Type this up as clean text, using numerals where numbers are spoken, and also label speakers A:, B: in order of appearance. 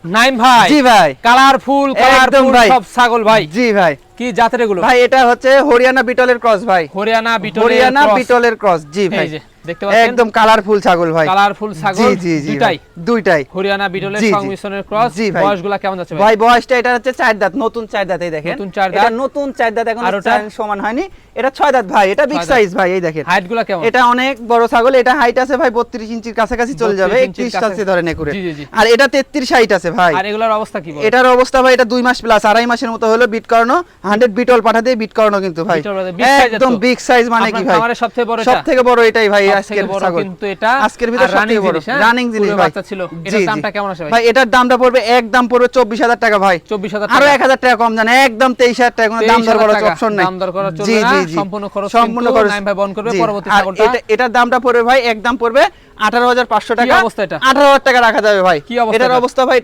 A: নাইম ভাই,
B: জি ভাই,
A: কালারফুল
B: একদম ভাই।
A: সব ছাগল ভাই,
B: জি ভাই।
A: কি জাতের এগুলো?
B: ভাই এটা হচ্ছে হরিয়ানা বিটলের ক্রস ভাই,
A: হরিয়ানা
B: হরিয়ানা বিটলের ক্রস। জি ভাই,
A: এই যে দেখতে পাচ্ছেন
B: একদম কালারফুল ছাগল ভাই,
A: কালারফুল ছাগল।
B: জি জি জি
A: দুইটাই
B: দুইটাই
A: হরিয়ানা বিটলের
B: জি, জি।
A: সংমিশ্রণের ক্রস।
B: জি ভাই।
A: বয়সগুলা কেমন যাচ্ছে ভাই?
B: ভাই বয়সটা এটা হচ্ছে 4 দাঁত, নতুন 4 দাঁত। এই দেখেন
A: নতুন 4 দাঁত।
B: এটা নতুন 4 দাঁত, এখন
A: আর ওটা?
B: সমান হয়নি। এটা 6 দাঁত ভাই, এটা বিগ
A: 6 দাঁত।
B: সাইজ ভাই। এই দেখেন
A: হাইটগুলা কেমন?
B: এটা অনেক বড় ছাগল, এটা হাইট আছে ভাই 32 ইঞ্চির কাছাকাছি চলে যাবে,
A: 32 ইঞ্চির
B: 31 আছে ধরেন একুরে।
A: জি, জি, জি।
B: আর এটা 33 হাইট আছে ভাই।
A: আর এগুলোর অবস্থা কি বলে?
B: এটার অবস্থা ভাই, এটা 2 মাস প্লাস, 2.5 মাসের মতো হলো বিট করানো। 100 বিটল পাঠা দিয়ে বিট করানো কিন্তু ভাই,
A: বিটল পাঠা, big size
B: একদম
A: এত?
B: Big size. মানে কি
A: আপনার
B: ভাই
A: খামারের সবথেকে বড় এটা?
B: সবথেকে বড় এটাই ভাই
A: সবথেকে
B: আজকের
A: বড়
B: ছাগল।
A: কিন্তু এটা।
B: আজকের ভিতর
A: আর
B: সবথেকে বড়
A: জিনিস, হ্যাঁ?
B: রানিং জিনিস
A: পূর্বে
B: ভাই।
A: বাচ্চা ছিল।
B: জি,
A: এটার
B: জি।
A: দামটা কেমন আসে ভাই?
B: ভাই এটার দামটা পড়বে, একদম পড়বে 24,000 টাকা ভাই।
A: 24,000
B: আরো
A: টাকা।
B: 1,000 টাকা কম জানে, একদম 23,000 টাকা। কোনো দাম দর
A: 23,000
B: করার
A: টাকা।
B: অপশন নাই।
A: দাম দর করা
B: জি
A: চলবে না,
B: জি জি
A: সম্পূর্ণ খরচ
B: সম্পূর্ণ
A: কিন্তু
B: খরচ
A: নাইম ভাই বহন করবে।
B: জি।
A: পরবর্তী
B: আর
A: ছাগলটা?
B: এটার দামটা পড়বে ভাই, একদম পড়বে 18,500 টাকা।
A: অবস্থা এটা?
B: 18,000 টাকা রাখা যাবে ভাই।
A: কি অবস্থা
B: এটার
A: এটা?
B: অবস্থা ভাই